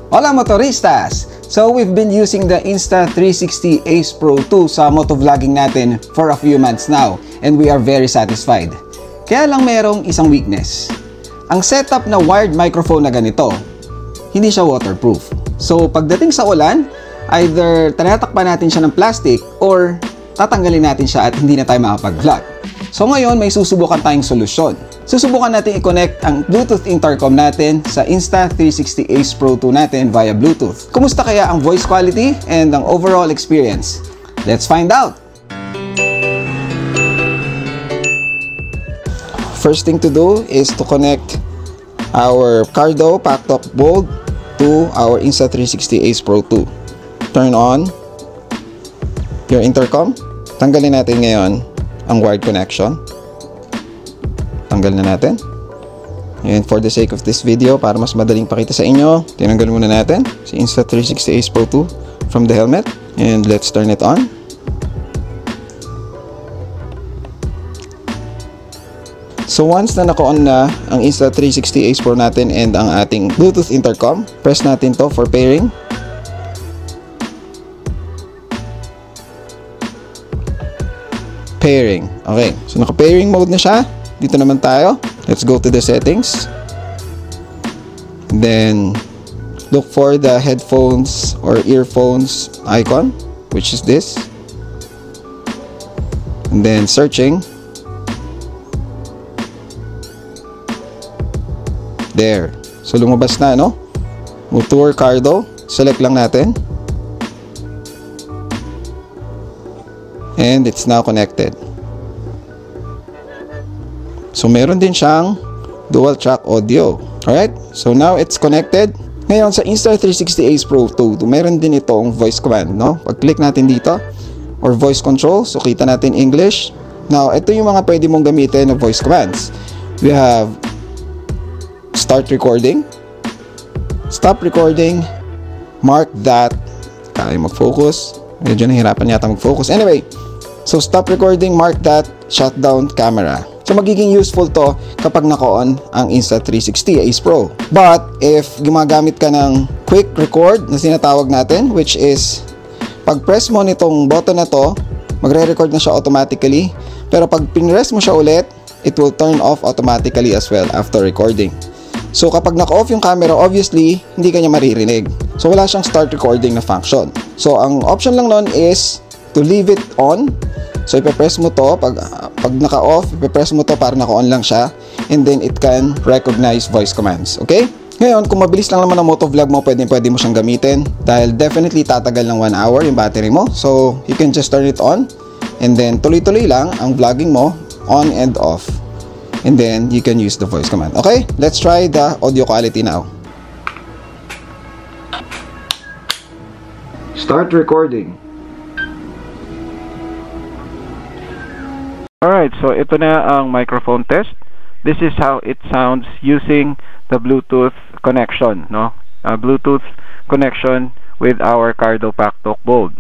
Hola motoristas! So we've been using the Insta360 Ace Pro 2 sa motovlogging natin for a few months now and we are very satisfied. Kaya lang merong isang weakness. Ang setup na wired microphone na ganito, hindi siya waterproof. So pagdating sa ulan, either tinatakpan natin siya ng plastic or tatanggalin natin siya at hindi na tayo makapag-vlog. So ngayon may susubukan tayong solusyon. Susubukan natin i-connect ang Bluetooth intercom natin sa Insta360 Ace Pro 2 natin via Bluetooth. Kumusta kaya ang voice quality and ang overall experience? Let's find out! First thing to do is to connect our Cardo PacTalk Bold to our Insta360 Ace Pro 2. Turn on your intercom. Tanggalin natin ngayon ang wired connection. Tanggal na natin. And for the sake of this video, para mas madaling pakita sa inyo, tinanggal muna natin si Insta360 Ace Pro 2 from the helmet. And let's turn it on. So once na naka-on na ang Insta360 Ace Pro natin and ang ating Bluetooth intercom, press natin to for pairing. Pairing. Okay. So naka-pairing mode na siya. Dito naman tayo. Let's go to the settings. Then look for the headphones or earphones icon, which is this. And then searching. There. So lumabas na, no? Motor Cardo. Select lang natin. And it's now connected. So meron din siyang dual track audio. Alright? So now it's connected. Ngayon sa Insta360 Ace Pro 2, meron din itong voice command, no? Pag click natin dito or voice control, so kita natin English. Now, ito yung mga pwede mong gamitin na voice commands. We have start recording, stop recording, mark that. Kaya mag-focus. Medyo nahirapan yata mag-focus. Anyway, so stop recording, mark that, shutdown camera. So magiging useful to kapag naka-on ang Insta360 Ace Pro. But if gumagamit ka ng quick record na sinatawag natin, which is pag press mo nitong button na to, magre-record na siya automatically. Pero pag pinress mo siya ulit, it will turn off automatically as well after recording. So kapag naka-off yung camera, obviously hindi ka niya maririnig. So wala siyang start recording na function. So ang option lang nun is to leave it on. So ipe-press mo to pag naka-off, ipe-press mo to para naka-on lang siya, and then it can recognize voice commands. Okay? Ngayon, kung mabilis lang naman ang motovlog mo, pwede mo siyang gamitin dahil definitely tatagal ng 1 hour yung battery mo. So you can just turn it on and then tuloy-tuloy lang ang vlogging mo on and off. And then you can use the voice command. Okay? Let's try the audio quality now. Start recording. Alright, so ito na ang microphone test. This is how it sounds using the Bluetooth connection, no? Bluetooth connection with our Cardo PacTalk Bold.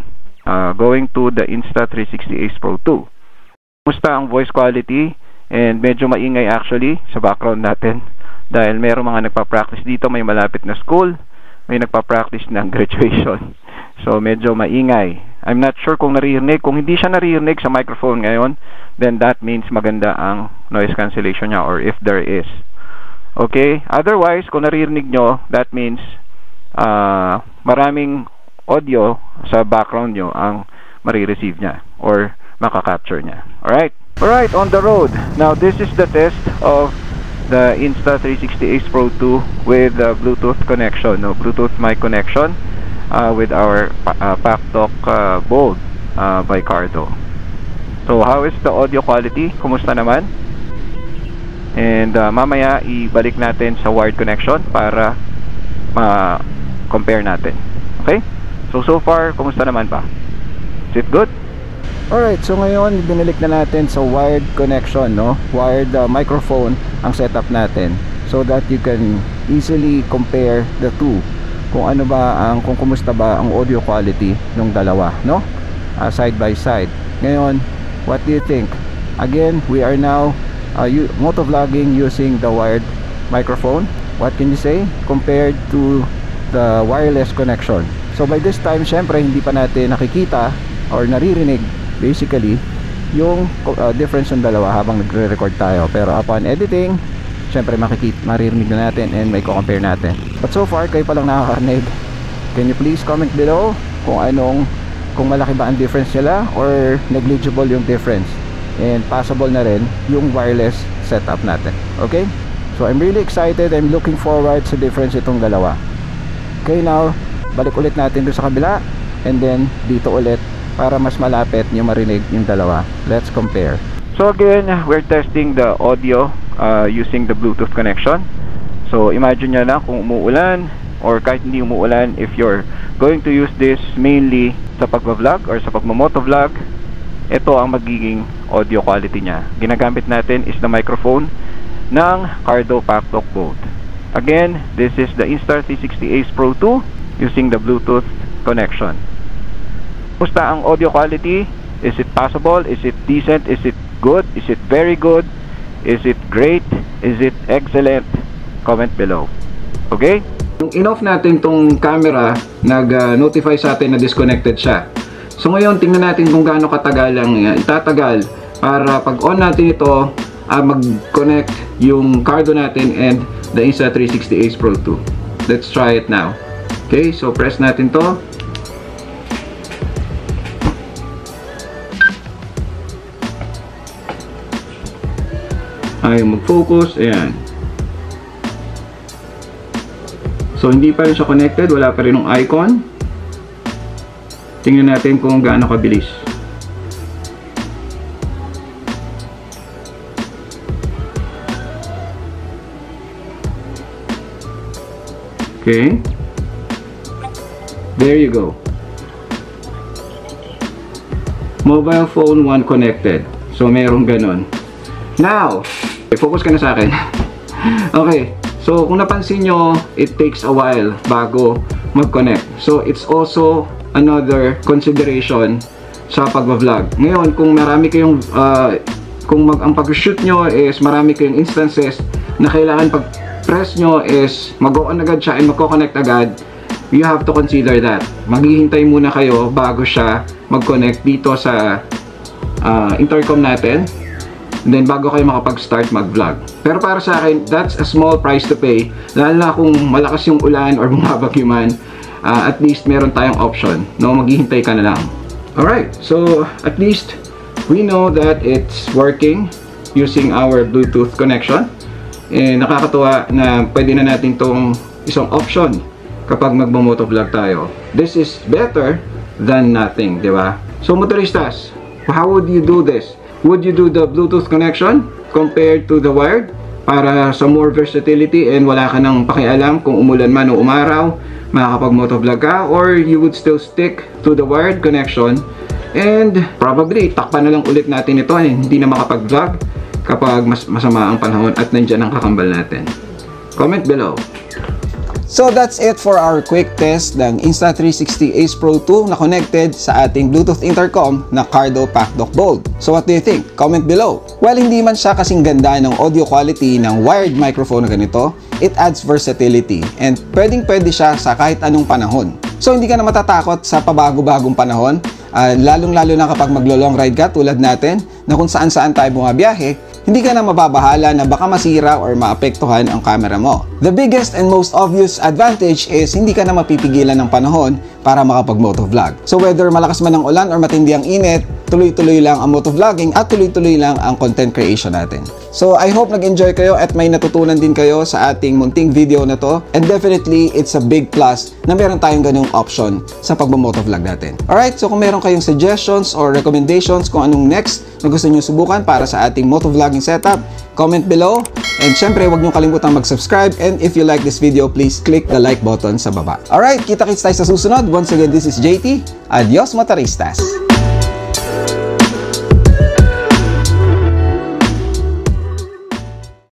Going to the Insta360 Ace Pro 2. Kumusta ang voice quality? And medyo maingay actually sa background natin dahil merong mga nagpa-practice dito, may malapit na school, may nagpa-practice ng graduation. So medyo maingay. I'm not sure kung naririnig. Kung hindi siya naririnig sa microphone ngayon, then that means maganda ang noise cancellation niya or if there is. Okay? Otherwise, kung naririnig nyo, that means maraming audio sa background nyo ang marireceive niya or makaka-capture niya. Alright? Alright, on the road. Now, this is the test of the Insta360 Ace Pro 2 with Bluetooth connection, no? Bluetooth mic connection with our PacTalk Bold by Cardo. So, how is the audio quality? Kumusta naman? And mamaya, ibalik natin sa wired connection para ma-compare natin. Okay? So far, kumusta naman pa? Is it good? Alright, so ngayon binalik na natin sa wired connection, no? Wired microphone ang setup natin so that you can easily compare the two. Kung ano ba ang kung kumusta ba ang audio quality ng dalawa, no? Side by side. Ngayon, what do you think? Again, we are now motovlogging using the wired microphone. What can you say compared to the wireless connection. So by this time, syempre hindi pa natin nakikita or naririnig basically yung difference ng dalawa habang nagre-record tayo. Pero upon editing, syempre maririnig na natin and may compare natin. But so far, kayo pa lang nakakarinig. Can you please comment below kung malaki ba ang difference nila or negligible yung difference, and possible na rin yung wireless setup natin. Okay? So I'm really excited. I'm looking forward sa difference itong dalawa. Okay, now balik ulit natin doon sa kabila and then dito ulit para mas malapit nyo marinig yung dalawa. Let's compare. So again, we're testing the audio using the Bluetooth connection. So imagine nyo na kung umuulan or kahit hindi umuulan, if you're going to use this mainly sa pagbablog or sa pagmamotovlog, ito ang magiging audio quality niya. Ginagamit natin is the microphone ng Cardo Pactalk Bold. Again, this is the Insta360 Ace Pro 2 using the Bluetooth connection. Musta ang audio quality? Is it passable? Is it decent? Is it good? Is it very good? Is it great? Is it excellent? Comment below. Okay? Nung in-off natin tong camera, nag-notify sa atin na disconnected siya. So ngayon, tingnan natin kung gaano katagal lang itatagal para pag on natin ito, mag-connect yung Cardo natin and the Insta360 Ace Pro 2. Let's try it now. Okay, so press natin to. Ayaw mag-focus. Ayan. So hindi pa rin siya connected, wala pa rin yung icon. Tingnan natin kung gaano kabilis. Okay. There you go. Mobile phone 1 connected. So merong ganon. Now, focus ka na sa akin. Okay. So, kung napansin nyo, it takes a while bago mag-connect. So, it's also another consideration sa pag-vlog. Ngayon, kung marami kayong, ang pag-shoot nyo is marami kayong instances na kailangan pag-press nyo is mag-on agad siya and mag-connect agad, you have to consider that. Maghihintay muna kayo bago siya mag-connect dito sa intercom natin. And then bago kayo makapag-start mag-vlog. Pero para sa akin, that's a small price to pay. Lalo na kung malakas yung ulan or bumabagyo man, at least meron tayong option. No, maghihintay ka na lang. Alright, so at least we know that it's working using our Bluetooth connection. And nakakatuwa na pwede na natin tong isang option kapag magmamotovlog tayo. This is better than nothing, di ba? So motoristas, how would you do this? Would you do the Bluetooth connection compared to the wired para sa more versatility and wala ka nang pakialam kung umulan man o umaraw, makakapag-motovlog ka, or you would still stick to the wired connection and probably takpan na lang ulit natin ito hindi na makapag-vlog kapag masama ang panahon at nandyan ang kakambal natin. Comment below. So that's it for our quick test ng Insta360 Ace Pro 2 na connected sa ating Bluetooth intercom na Cardo Pactalk Bold. So what do you think? Comment below. Well, hindi man siya kasing ganda ng audio quality ng wired microphone na ganito, it adds versatility and pwedeng-pwede siya sa kahit anong panahon. So hindi ka na matatakot sa pabago-bagong panahon, lalong-lalo na kapag maglo-long ride ka tulad natin na kung saan-saan tayo bumabiyahe, hindi ka na mababahala na baka masira or maapektuhan ang camera mo. The biggest and most obvious advantage is hindi ka na mapipigilan ng panahon para makapag-motovlog. So whether malakas man ang ulan or matindi ang init, tuloy-tuloy lang ang motovlogging at tuloy-tuloy lang ang content creation natin. So I hope nag-enjoy kayo at may natutunan din kayo sa ating munting video na to. And definitely, it's a big plus na meron tayong ganung option sa pag-motovlog natin. Alright, so kung meron kayong suggestions or recommendations kung anong next na gusto nyo subukan para sa ating motovlogging setup, comment below. And syempre, huwag nyo kalimutang mag-subscribe. And if you like this video, please click the like button sa baba. Alright, kita-kits tayo sa susunod. Once again, this is JT. Adios, motoristas!